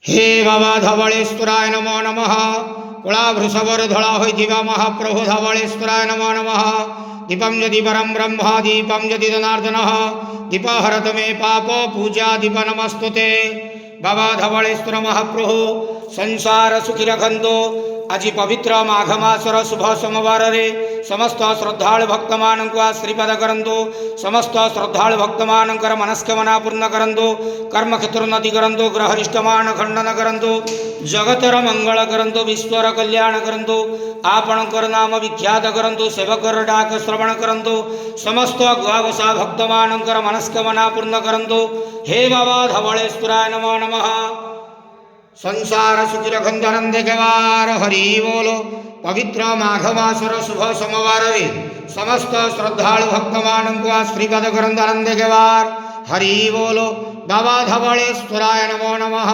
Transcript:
हे बाबा धवळेश्वराय नमो नमः। कुळाभृषवर धळा होईथिबा महाप्रभु धवळेश्वराय नमो नमः। दीपं यदि परं ब्रह्म दीपं यदि जनार्दनः दीप हरत मे पाप पूजा दीप नमस्तुते। बाबा धवळेश्वर महाप्रभु संसार सुखी रखंतो। आज पवित्र माघ मासर शुभ सोमवार रे समस्त श्रद्धालु भक्त मानक श्रीपद करंतु। समस्त श्रद्धालु भक्त मानकर मनस्कामना पूर्ण करंतु। कर्म क्षेत्र उन्नति करंतु। ग्रहरिष्टमान खंडन करंतु। जगतर मंगल करंतु। विश्वर कल्याण करंतु। आपणकर नाम विख्यात करंतु। सेवकर डाक श्रवण करंतु। समस्त गुआवसा भक्त मानकर मनस्कामना पूर्ण करंतु। हे बाबा धवळेश्वराय नमो नमः। संसार सुखी रखंत आनंद केवार हरि बोलो। पवित्र माघ मासर शुभ सोमवार रे समस्त श्रद्धालु भक्त मानक श्रीपद करंत आनंद केवार हरि बोलो। बाबा धवळेश्वराय नमो नमः।